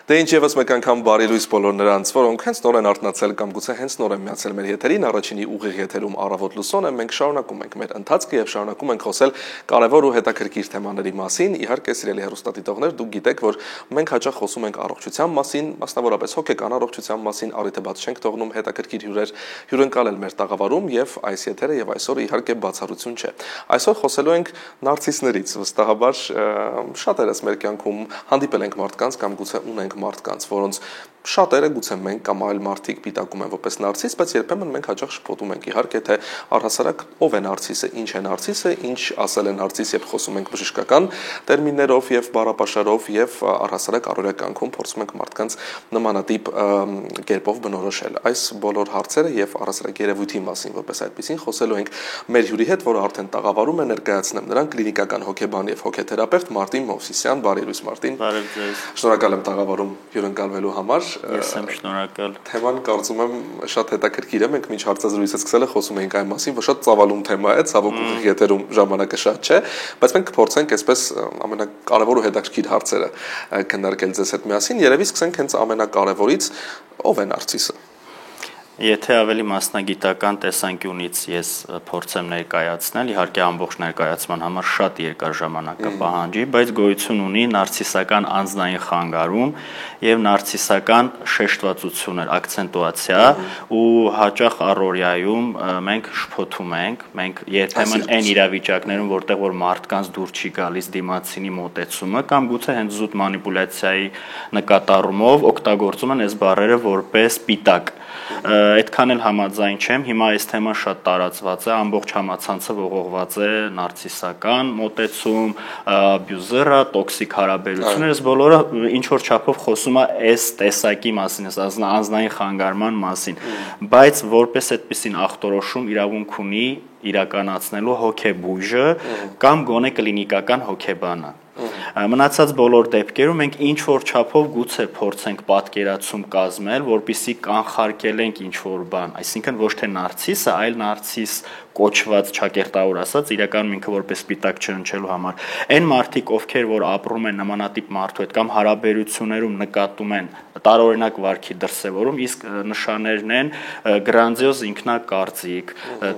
Դե ինչ եւս մեկ անգամ բարի լույս բոլոր նրանց, որոնք հենց նոր են արթնացել կամ գուցե հենց նոր են միացել մեր եթերին, առաջինի ուղիղ եթերում Առավոտ լուսոն է, մենք շարունակում ենք մեր ընթացքը եւ շարունակում ենք խոսել կարևոր ու հետաքրքիր թեմաների մասին։ Իհարկե, սիրելի հեռուստադիտողներ, դուք գիտեք, որ մենք հաճախ խոսում ենք առողջության մասին, մասնավորապես հոգեկան առողջության մասին, առիթը բաց չենք թողնում հետաքրքիր հյուրեր հյուրընկալել մեր տաղավարում եւ այս եթերը եւ այսօր իհարկե բացառություն չէ։ Այսօր խոսելու ենք նարցիսներից, վստահաբար շատերս մեր կյանքում հանդիպել ենք մարդկանց կամ գուցե ունենք մարդկանց, որոնց շատերը գուցե մենք կամ այլ մարդիկ պիտակում են որպես նարցիս, բայց երբեմն մենք հաճախ շփոթում ենք իհարկե թե առհասարակ ով է նարցիսը, ինչ է նարցիսը, ինչ ասել է նարցիս, երբ խոսում ենք բժշկական տերմիններով եւ բառապաշարով եւ առհասարակ առօրյա կյանքում փորձում ենք մարդկանց նմանատիպ կերպով բնորոշել։ Այս բոլոր հարցերը եւ առհասարակ երևույթի մասին որպես այդպեսին խոսելու ենք մեր հյուրի հետ, որը արդեն տաղավարում է, ներկայացնեմ նրան կլինիկական հոգեբան եւ հոգեթերապևտ Մարտին Մովսիսյան։ Բարի լույս Մարտին։ Բարև ձեզ։ Շնորհակալ եմ տաղավարում հյուրընկալվելու համար։ Ես եմ շնորհակալ։ Թեման կարծում եմ շատ հետաքրքիր է։ Մենք մինչ հարցազրույցը սկսելը խոսում էինք այն մասին, որ շատ ծավալուն թեմա է, ցավոք ուղիղ եթերում ժամանակը շատ չէ, բայց մենք կփորձենք այսպես ամենակարևոր ու հետաքրքիր հարցերը քննարկել ձեզ հետ միասին։ Երևի սկսենք հենց ամենակարևորից, ով է նարցիսը։ Եթե ավելի մասնագիտական տեսանկյունից ես փորձեմ ներկայացնել, իհարկե ամբողջ ներկայացման համար շատ երկար ժամանակ կպահանջի, բայց գոյություն ունի նարցիսական անձնային խանգարում եւ նարցիսական շեշտվածություն, ակցենտուացիա ու հաճախ առօրյայում մենք շփոթում ենք, մենք երբեմն այն իրավիճակներում, որտեղ որ մարդկանց դուր չի գալիս դիմացինի մոտեցումը կամ գուցե հենց զուտ մանիպուլյացիայի նկատառումով օգտագործում են այս բառերը որպես պիտակ։ Այդքան էլ համաձայն չեմ, հիմա այս թեման շատ տարածված է, ամբողջ համացանցը ողողված է նարցիսական մոտեցում, աբյուզերը, տոքսիկ հարաբերություններ, այս բոլորը ինչ որ չափով խոսում է այս տեսակի մասին, անձնային խանգարման մասին, բայց որպես այդպիսին ախտորոշում իրավունք ունի իրականացնելու հոգեբույժը կամ գոնե կլինիկական հոգեբանը։ Մնացած բոլոր դեպքերում մենք ինչ որ չափով գուցե փորձենք պատկերացում կազմել, որպեսզի կանխարգելենք ինչ որ բան, այսինքն ոչ թե նարցիսը, այլ նարցիս կոչված ճակերտավոր ասած իրականում ինքը որպես սպիտակ չընչելու համար այն մարդիկ ովքեր որ ապրում են նմանատիպ մարդու հետ կամ հարաբերություններում նկատում են տարօրինակ վարքի դրսևորում իսկ նշաններն են գրանձիոզ ինքնակարծիք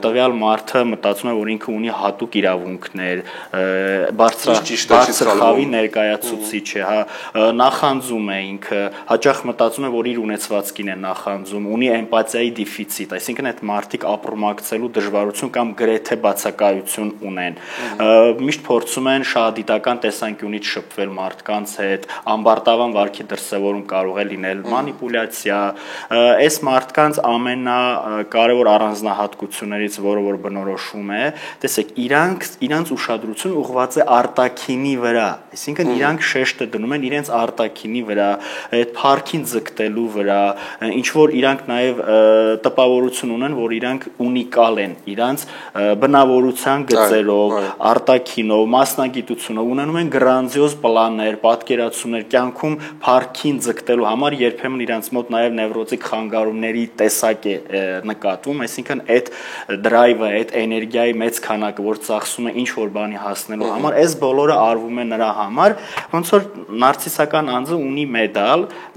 տվյալ մարդը մտածում է որ ինքը ունի հատուկ իրավունքներ բարձր խավի ներկայացուցիչ է նախանձում է ինքը հաճախ մտածում է որ իր ունեցվածքին է նախանձում ունի էմպաթիայի դեֆիցիտ այսինքն այդ մարդիկ ապրումակցելու դժվարություն կամ գրեթե բացակայություն ունեն միշտ փորձում են շահադիտական տեսանկյունից շփվել մարդկանց հետ ամբարտավան վարքի դրսևորում կարող է լինել մանիպուլյացիա այս մարդկանց ամենակարևոր առանձնահատկություններից որը որ բնորոշում է տեսեք իրանց ուշադրություն ուղղված է արտաքինի վրա այսինքն իրանք շեշտը դնում են իրենց արտաքինի վրա այդ փառքին ձգտելու վրա ինչ որ իրանք նաև տպավորություն ունեն որ իրանք ունիկալ են իրանք բնավորության գծերով, արտաքինով, մասնագիտությունով ունենում են գրանձիոզ պլաններ, պատկերացումներ, կյանքում փառքին ձգտելու համար երբեմն իրենց մոտ նաև նևրոտիկ խանգարումների տեսակ է նկատվում, այսինքն այդ դրայվը, այդ էներգիայի մեծ քանակը, որ ծախսում է ինչ որ բանի հասնելու համար, այս բոլորը արվում է նրա համար, ոնց որ նարցիսական անձը ունի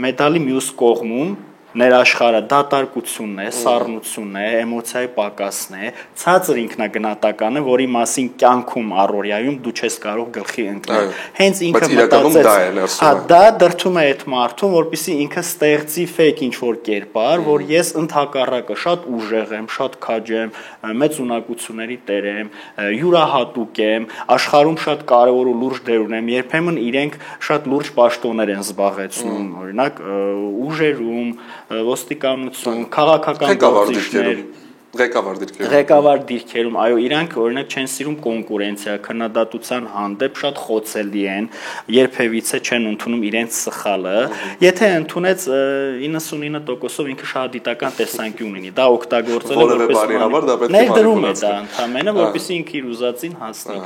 մեդալի մյուս կողմում ներաշխարհը դատարկությունն է, սառնությունն է, էմոցիայի պակասն է, ցածր ինքնագնահատական է, որի մասին կյանքում առօրյայում դու չես կարող գլխի ընկնել։ Հենց ինքը մտածեց, դա դրթում է այդ մարդուն, որպեսզի ինքը ստեղծի ֆեյք ինչ որ կերպար, որ ես ընդհակառակը շատ ուժեղ եմ, շատ քաջ եմ, մեծ ունակությունների տեր եմ, յուրահատուկ եմ, աշխարհում շատ կարևոր ու լուրջ դեր ունեմ, երբեմն իրենք շատ լուրջ պաշտոններ են զբաղեցնում, օրինակ ուժերում ոստիկանություն, քաղաքական գործիչներ ղեկավար դիրքերում, այո, իրանք օրինակ չեն սիրում կոնկուրենցիա, քննադատության հանդեպ շատ խոցելի են, երբևիցե չեն ընդունում իրենց սխալը, եթե ընդունեց 99%-ով ինքը շահադիտական տեսանկյուն ունի, դա օգտագործել է որպես ներդրում է դա ընդհանրապես, որպեսզի ինքը իր ուզածին հասնի։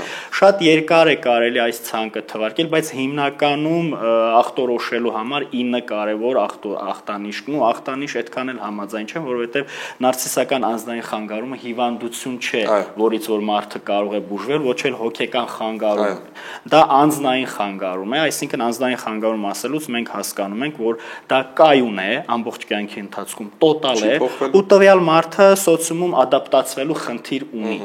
Շատ երկար է կարելի այս ցանկը թվարկել, բայց հիմնականում ախտորոշելու համար 9 կարևոր ախտանիշ, ու ախտանիշ այդքան էլ համաձայն չեմ, որովհետև նարցիսական անձնային անձնային խանգարումը հիվանդություն չէ, որից որ մարդը կարող է բուժվել, ոչ էլ հոգեկան խանգարում։ Դա անձնային խանգարում է, այսինքն անձնային խանգարում ասելուց մենք հասկանում ենք, որ դա կայուն է ամբողջ կյանքի ընթացքում, տոտալ է, ու տվյալ մարդը սոցիումում ադապտացվելու խնդիր ունի։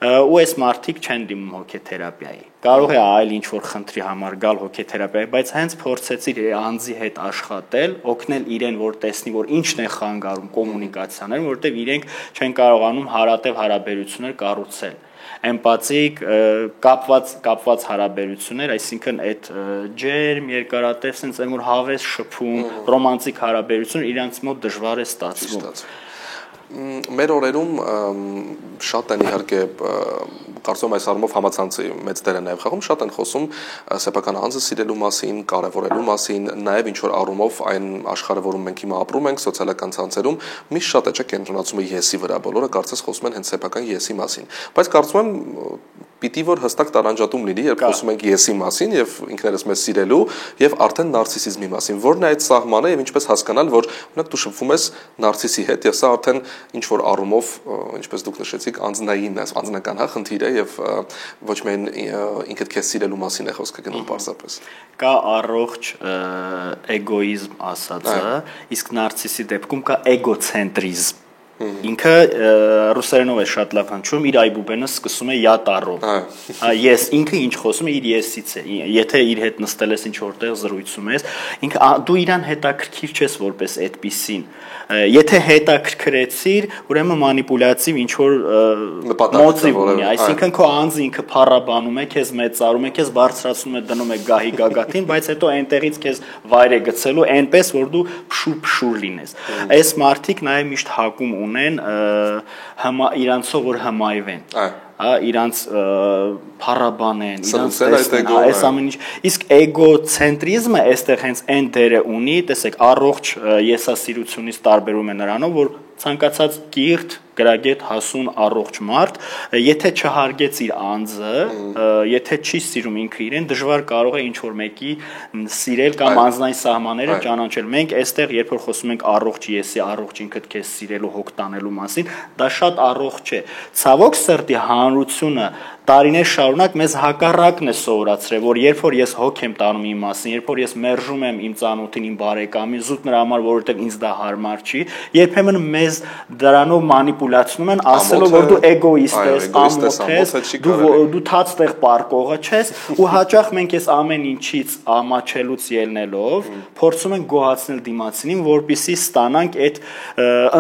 Ու այս մարդիկ չեն դիմում հոգեթերապիայի։ Կարող է այլ ինչ-որ խնդրի համար գալ հոգեթերապիայի, բայց հենց փորձեցիր անձի հետ աշխատել, օգնել իրեն, որ տեսնի, որ ինչն է խանգարում կոմունիկացիաներին, որտեղ իրենք չեն կարողանում հարատև հարաբերություններ կառուցել։ Էմպաթիկ կապված հարաբերություններ, այսինքն այդ ջերմ, երկարատև, sense այն որ հավես շփում, ռոմանտիկ հարաբերություն իրանց մոտ դժվար է ստացվում։ Մեր օրերում շատ են իհարկե կարծում այս առումով համացանցի մեծ դեր է նաև խաղում, շատ են խոսում սեփական անձը սիրելու մասին, կարևորելու մասին, նաև ինչ որ առումով այն աշխարհը, որում մենք հիմա ապրում ենք, սոցիալական ցանցերում միշտ շատ է չէ կենտրոնացումը եսի վրա, բոլորը կարծես խոսում են հենց սեփական եսի մասին, բայց կարծում եմ պիտի որ հստակ տարանջատում լինի, երբ խոսում ենք եսի մասին եւ ինքներս մեզ սիրելու եւ արդեն նարցիսիզմի մասին, որն է այդ սահմանը եւ ինչպես հասկանալ, որ օրինակ դու շփվում ես նարցիսի հետ եւ սա արդեն ինչ որ առումով, ինչպես դուք նշեցիք, անձնային է, անձնական հա խնդիր է եւ ոչ միայն ինքդ քեզ սիրելու մասին է խոսքը գնում պարզապես։ Կա առողջ էգոիզմ ասածը, իսկ նարցիսի դեպքում կա էգոցենտրիզմ։ Ինքը ռուսերենով է շատ լավ հնչում, իր այբուբենը սկսում է я տարով։ Ես ինքը ինչ խոսում է իր եսից է։ Եթե իր հետ նստել ես ինչ որտեղ զրույցում ես, ինքը դու իրան հետաքրքիր չես որպես այդպիսին։ Եթե հետաքրքրեցիր, ուրեմն մանիպուլյատիվ ինչ որ մոտիվ ունի, այսինքն քո անձը ինքը փառաբանում է, քեզ մեծարում է, քեզ բարձրացնում է, դնում է գահի գագաթին, բայց հետո այնտեղից քեզ վայր է գցելու այնպես, որ դու փշուր լինես։ Այս մարդիկ նաև միշտ հակում ունեն իրանցով որ հմայվեն, իրանց փառաբանեն, իրանց տեսնեն, այս ամեն ինչ։ Իսկ էգոցենտրիզմը այստեղ հենց այն դերը ունի, տեսեք, առողջ եսասիրությունից տարբերում է նրանով, որ ցանկացած կիրթ, գրագետ, հասուն, առողջ մարդ, եթե չհարգեց իր անձը, եթե չի սիրում ինքը իրեն, դժվար կարող է ինչ-որ մեկի սիրել կամ անձնային սահմանները ճանաչել։ Մենք այստեղ, երբ որ խոսում ենք առողջ եսի, առողջ ինքդ քեզ սիրելու, հոգ տանելու մասին, դա շատ առողջ է։ Ցավոք սրտի հանրությունը տարիներ շարունակ մեզ հակառակն է սովորացրել, որ երբ որ ես հոգ եմ տանում իմ մասին, երբ որ ես մերժում եմ իմ ծանոթին, իմ բարեկամին, զուտ նրա համար, որովհետև ինձ դա հարմար չի, երբեմն մեզ դրանով մանիպուլացնում են, ասելով որ դու էգոիստ ես, ամոթ ես, դու թաց տեղ պարկողը չես, ու հաճախ մենք այս ամեն ինչից ամաչելուց ելնելով փորձում ենք գոհացնել դիմացինին, որպեսզի ստանանք այդ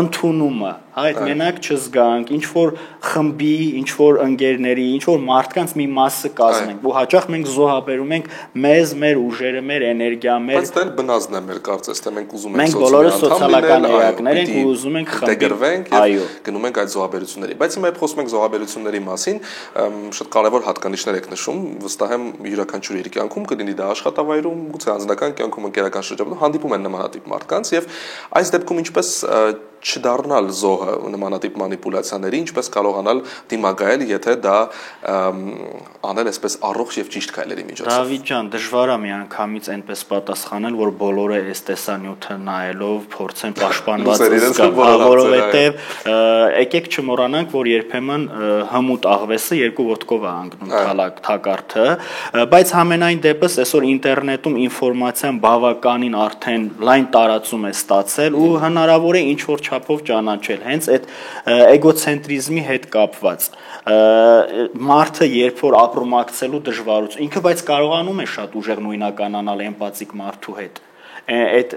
ընդունումը, այդ մենակ չզգանք, ինչ որ խմբի, ինչ որ ընկերների, ինչ որ մարդկանց մի մասը կազմենք, ու հաճախ մենք զոհաբերում ենք մեզ, մեր ուժերը, մեր էներգիա, մեր բայց դա բնազն է մեր կարծես, թե մենք ուզում ենք մենք բոլորը սոցիալական էակներ ենք ու ուզում ենք ինտեգրվենք եւ գնում ենք այդ զոհաբերությունների, բայց հիմա խոսում ենք զոհաբերությունների մասին, շատ կարևոր հատկանիշներ եք նշում, վստահ եմ յուրաքանչյուր իր կյանքում կլինի դա աշխատավայրում, գուցե անձնական կյանքում, ընկերական շրջանում հանդիպում են նմանատիպ մարդկանց եւ այս դեպքում ինչպես չդառնալ զոհը նմանատիպ մանիպուլյացիաների, ինչպես կարողանալ դիմակայել, եթե դա անել այսպես առողջ եւ ճիշտ քայլերի միջոցով։ Դավիթ ջան, դժվար է միանգամից այնպես պատասխանել, որ բոլորը այս տեսանյութը նայելով փորձեն պաշտպանված զգալ, որովհետեւ եկեք չմոռանանք, որ երբեմն հմուտ աղվեսը երկու ոտքով է անգնում թակարդը, բայց համենայն դեպս այսօր ինտերնետում ինֆորմացիան բավականին արդեն լայն տարածում է ստացել ու հնարավոր է ինչ որ չափով ճանաչել հենց այդ էգոցենտրիզմի հետ կապված մարդը երբ որ ապրումակցելու դժվարություն ինքը բայց կարողանում է շատ ուժեղ նույնականանալ էմպաթիկ մարդու հետ այդ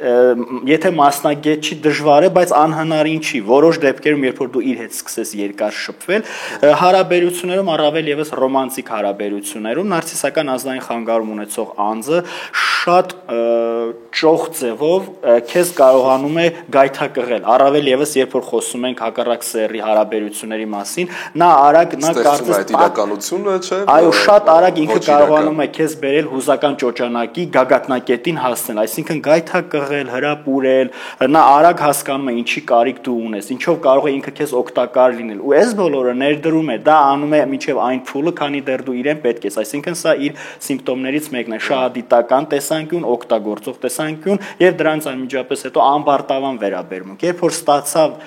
եթե մասնագետ չի դժվար է, բայց անհնարին չի։ Որոշ դեպքերում, երբ որ դու իր հետ սկսես երկար շփվել, հարաբերություններում առավել եւս ռոմանտիկ հարաբերություններում նարցիսական ազգային խանգարում ունեցող անձը շատ ճոխ ձևով քեզ կարողանում է գայթակղել։ Առավել եւս, երբ որ խոսում ենք հակառակ սեռի հարաբերությունների մասին, նա արագ, նա կարծես այդ իրականությունը չէ։ Այո, շատ արագ ինքը կարողանում է քեզ բերել հուզական ճոճանակի գագաթնակետին հասնել, այսինքն կայթակղել, հրապուրել, նա արագ հասկանում է ինչի կարիք դու ունես, ինչով կարող է ինքը քեզ օգտակար լինել։ Ու այս բոլորը ներդրում է, դա անում է մինչև այն փուլը, քանի դեռ դու իրեն պետք ես, այսինքն սա իր սիմպտոմներից մեկն է, շահադիտական տեսանկյուն, օգտագործող տեսանկյուն եւ դրանց անմիջապես հետո ամբարտավան վերաբերմունք։ Երբ որ ստացավ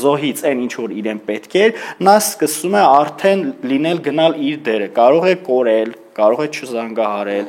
զոհից այն ինչ որ իրեն պետք էր, նա սկսում է արդեն լինել գնալ իր դերը, կարող է կորել, կարող է չզանգահարել,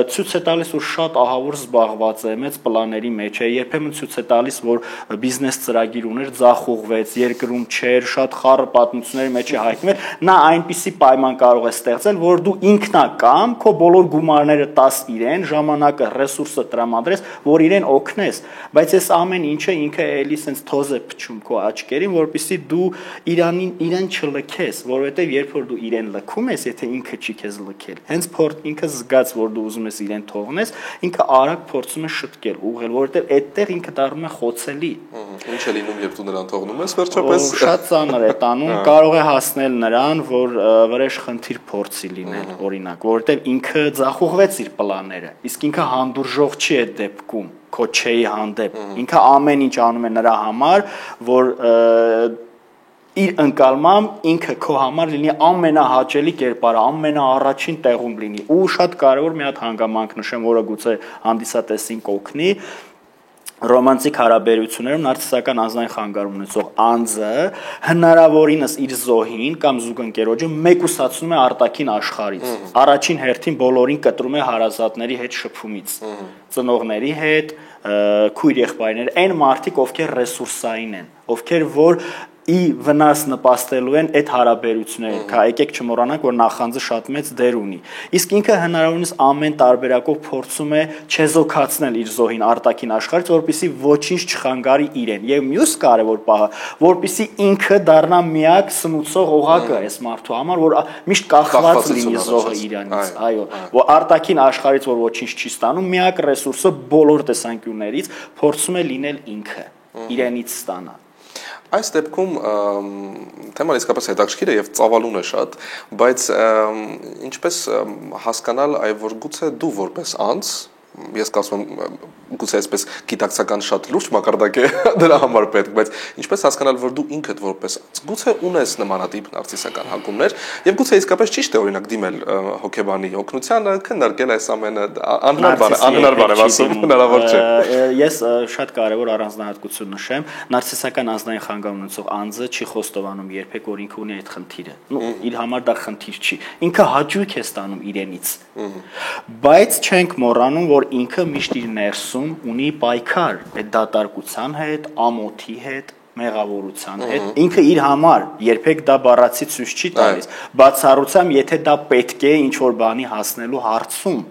ցույց է տալիս, որ շատ ահավոր զբաղված է, մեծ պլանների մեջ է, երբեմն ցույց է տալիս, որ բիզնես ծրագիր ուներ, ձախողվեց, երկրում չէր, շատ խառը պատմությունների մեջ է հայտնվել, նա այնպիսի պայման կարող է ստեղծել, որ դու ինքնակամ քո բոլոր գումարները տաս իրեն, ժամանակը, ռեսուրսը տրամադրես, որ իրեն օգնես, բայց այս ամեն ինչը ինքը էլի sense թոզ է փչում քո աչքերին, որպեսզի դու իրեն չլքես, որովհետև երբ որ դու իրեն լքում ես, եթե ինքը չի քեզ լքել հենց ինքը զգաց, որ դու ուզում ես իրեն թողնես, ինքը արագ փորձում է շտկել, ուղղել, որովհետև այդտեղ ինքը դառնում է խոցելի։ Ինչ է լինում, երբ դու նրան թողնում ես, վերջապես շատ ծանր է տանում, կարող է հասնել նրան, որ վրեժ խնդիր փորձի լինել, օրինակ, որովհետև ինքը ձախողվեց իր պլանները, իսկ ինքը հանդուրժող չի այդ դեպքում, քո չէի հանդեպ, ինքը ամեն ինչ անում է նրա համար, որ իր ընկալմամբ ինքը քո համար լինի ամենահաճելի կերպարը, ամենաառաջին տեղում լինի։ Ու շատ կարևոր մի հատ հանգամանք նշեմ, որը գուցե հանդիսատեսին կօգնի, ռոմանտիկ հարաբերություններում նարցիսական անձնային խանգարում ունեցող անձը հնարավորինս իր զոհին կամ զուգընկերոջը մեկուսացնում է արտաքին աշխարհից։ Առաջին հերթին բոլորին կտրում է հարազատների հետ շփումից, ծնողների հետ, քույր եղբայրներ, այն մարդիկ, ովքեր ռեսուրսային են, ովքեր որ ի վնաս նպաստելու են այդ հարաբերություններին, եկեք չմոռանանք, որ նախանձը շատ մեծ դեր ունի։ Իսկ ինքը հնարավորինս ամեն տարբերակով փորձում է չեզոքացնել իր զոհին արտաքին աշխարհից, որպեսզի ոչինչ չխանգարի իրեն։ Եվ մյուս կարևոր պահը, որպեսզի ինքը դառնա միակ սնուցող օղակը այս մարդու համար, որ միշտ կախված լինի զոհը իրանից, այո, որ արտաքին աշխարհից որ ոչինչ չի ստանում, միակ ռեսուրսը բոլոր տեսանկյուններից փորձում է լինել ինքը, իրենից ստանալ։ Այս դեպքում թեման իսկապես հետաքրքիր է եւ ծավալուն է շատ, բայց ինչպես հասկանալ, այ որ գուցե դու որպես անձ, ես կարծում եմ գուցե այսպես գիտակցական շատ լուրջ մակարդակ է դրա համար պետք, բայց ինչպես հասկանալ, որ դու ինքդ որպես անձ գուցե ունես նմանատիպ նարցիսական հակումներ եւ գուցե իսկապես ճիշտ է օրինակ դիմել հոգեբանի օգնությանը, քննարկել այս ամենը, անհնար բան է, ասում հնարավոր չէ։ Ես շատ կարևոր առանձնահատկություն նշեմ, նարցիսական անձնային խանգարում ունեցող անձը չի խոստովանում երբեք, որ ինքը ունի այդ խնդիրը։ Իր համար դա խնդիր չի։ Ինքը հաճույք է ստանում իրենից։ Բայց չենք մոռանում, որ ինքը միշտ իր ներսում ունի պայքար այդ դատարկության հետ, ամոթի հետ, մեղավորության հետ։ Ինքը իր համար երբեք դա բառացի ցույց չի տալիս, բացառությամբ եթե դա պետք է ինչ որ բանի հասնելու հարցում։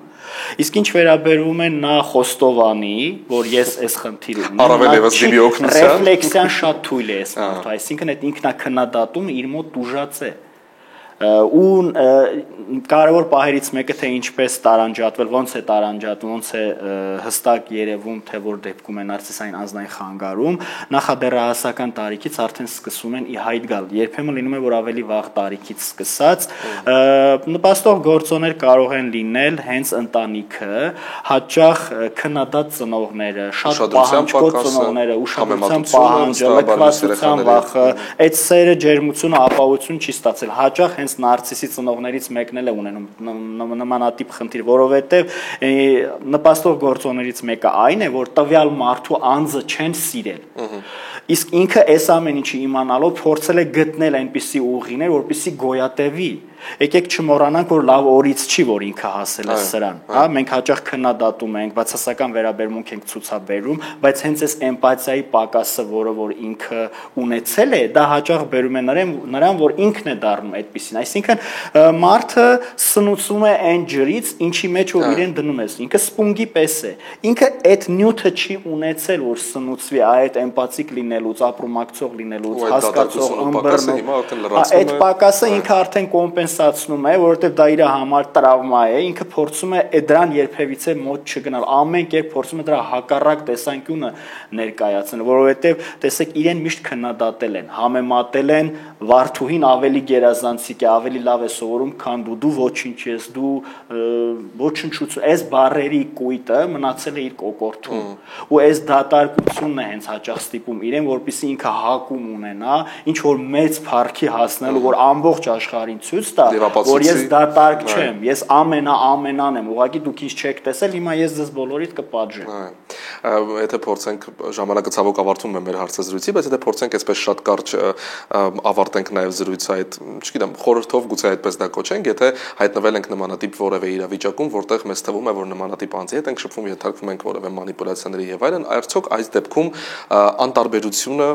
Իսկ ինչ վերաբերում է նա խոստովանի, որ ես այս խնդիրը ունեմ, առավել եւս դեպի օգնության, ռեֆլեքսիան շատ թույլ է այս մարդու, այսինքն այդ ինքնակննադատումը իր մոտ ուժած է։ Ու կարևոր պահերից մեկը թե ինչպես տարանջատվել, ոնց է տարանջատվում, ոնց է հստակ երևում, թե որ դեպքում է նարցիսային անձնային խանգարում, նախադեռահասական տարիքից արդեն սկսում են ի հայտ գալ։ Երբեմն լինում է, որ ավելի վաղ տարիքից սկսած նպաստող գործոններ կարող են լինել հենց ընտանիքը, հաճախ քննադատ ծնողները, շատ պահանջկոտ ծնողները, ուշադրության պահանջը, լքվածության վախը, այդ սերը, ջերմությունը, ապահովություն չի ստացել։ Հաճախ հենց նարցիսի ծնողներից մեկն էլ է ունենում նմանատիպ խնդիր, որովհետև նպաստող գործոններից մեկը այն է, որ տվյալ մարդու անձը չեն սիրել։ Իսկ ինքը այս ամեն ինչի իմանալով փորձել է գտնել այնպիսի ուղիներ, որպեսզի գոյատևի։ Եկեք չմոռանանք, որ լավ օրից չի, որ ինքը հասել է սրան, հա, մենք հաճախ քննադատում ենք, բացասական վերաբերմունք ենք ցուցաբերում, բայց հենց այս էմպաթիայի պակասը, որը որ ինքը ունեցել է, դա հաճախ բերում է նրան, որ ինքն է դառնում այդպեսին, այսինքն մարդը սնուցում է այն ջրից, ինչի մեջ որ իրեն դնում ես, ինքը սպունգի պես է, ինքը այդ նյութը չի ունեցել, որ սնուցվի, այդ էմպաթիկ լինելու լինելուց, ապրումակցող լինելուց, հասկացող, ըմբռնող, այդ պակասը ինքը արդեն կոմպենսացնում է, որովհետև դա իր համար տրավմա է, ինքը փորձում է դրան երբևիցե մոտ չգնալ, ամեն կերպ փորձում է դրա հակառակ տեսանկյունը ներկայացնել, որովհետև տեսեք իրեն միշտ քննադատել են, համեմատել են Վարդուհին ավելի գերազանցիկ է, ավելի լավ է սովորում, քան դու ոչինչ ես, դու ոչնչություն, այս բառերի կույտը մնացել է իր կոկորդում, ու այս դատարկությունն է հենց հաճախ ստիպում իրեն, որպեսզի ինքը հակում ունենա, ինչ որ մեծ փառքի հասնելու, որ ամբողջ աշխարհին ցույց տա, որ ես դատարկ չեմ, ես ամենան եմ, ուղղակի դուք ինձ չեք տեսել, հիմա ես ձեզ բոլորիդ կպատժեմ։ Եթե փորձենք ժամանակը ցավոք ավարտվում է մեր հարցազրույցի, բայց եթե փորձենք այսպես շատ կարճ ավարտենք նաև զրույցը այդ, չգիտեմ, խորհրդով գուցե այդպես դա կոչենք, եթե հայտնվել ենք նմանատիպ որևէ իրավիճակում, որտեղ մեզ թվում է, որ նմանատիպ անձի հետ ենք շփվում, ենթարկվում ենք որևէ մանիպուլյացիաների եւ այլն, արդյոք այս դեպքում անտարբերությունը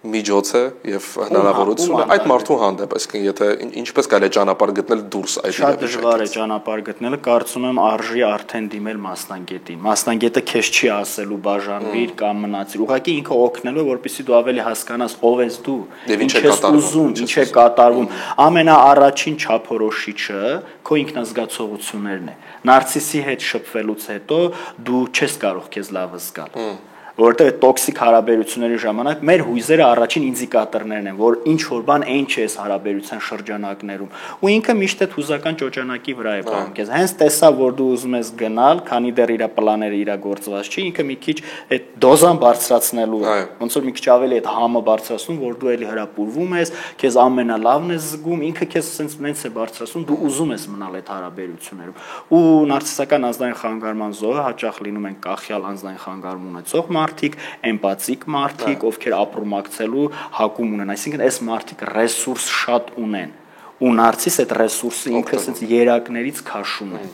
միջոց է եւ հնարավորություն է այդ մարդու հանդեպ, այսինքն եթե ինչպես կարելի է ճանապարհ գտնել դուրս այդ շատ դժվար է ճանապարհ գտնելը, կարծում եմ արժի արդեն դիմել մասնագետին։ Մասնագետը քեզ չի ասելու բաժանվիր կամ մնացիր, ուղղակի ինքը օգնելու է, որպեսզի դու ավելի հասկանաս ով ես դու, ինչ ես ուզում, ինչ է կատարվում։ Ամենաառաջին չափորոշիչը քո ինքնազգացողություններն է։ Նարցիսի հետ շփվելուց հետո դու չես կարող քեզ լավ զգալ։ Որտեղ տոքսիկ հարաբերությունների ժամանակ մեր հույզերը առաջին ինդիկատորներն են, որ ինչ որ բան այն չէ այս հարաբերության շրջանակներում, ու ինքը միշտ այդ հուզական ճոճանակի վրա է բանում քեզ։ Հենց տեսա, որ դու ուզում ես գնալ, քանի դեռ իր պլաները իրագործված չի, ինքը մի քիչ այդ դոզան բարձրացնելու է, ոնց որ մի քիչ ավելի այդ համը բարձրացնում, որ դու էլի հրապուրվում ես, քեզ ամենալավն ես զգում, ինքը քեզ սենց է բարձրացնում, դու ուզում ես մնալ այդ հարաբերություններում։ Ու նարցիսական անձնային խանգարման զոհը հաճախ լինում են կախյալ անձնային խանգարում ունեցող մարդիկ, էմպաթիկ մարդիկ, ովքեր ապրումակցելու հակում ունեն, այսինքն այս մարդիկ ռեսուրս շատ ունեն, ու նարցիս այդ ռեսուրսը ինքը ասենց երակներից քաշում է։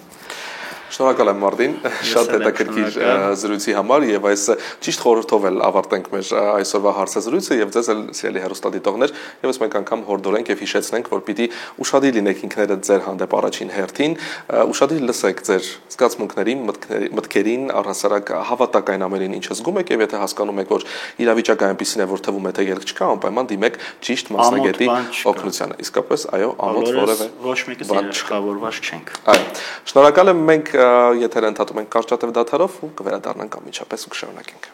Շնորհակալ եմ Մարտին, շատ հետաքրքիր զրույցի համար եւ այս ճիշտ խորհրդով էլ ավարտենք մեր այսօրվա հարցազրույցը եւ ձեզ էլ սիրելի հեռուստադիտողներ, եւս մեկ անգամ հորդորենք եւ հիշեցնենք, որ պիտի ուշադիր լինեք ինքներդ ձեր հանդեպ առաջին հերթին, ուշադիր լսեք ձեր զգացմունքներին, մտքերին, առհասարակ հավատակ այն ամենին, ինչ զգում եք եւ եթե հասկանում եք, որ իրավիճակը այնպեսին է, որ թվում է թե ելք չկա, անպայման դիմեք ճիշտ մասնագետի օգնությանը։ Իսկապես, այո, ամոթ որևէ ոչ մեկը երաշխավորված չենք։ Այո, շնորհակալ եմ, մենք եթերը ընդհատում ենք կարճատև դադարով ու կվերադառնանք անմիջապես ու կշարունակենք։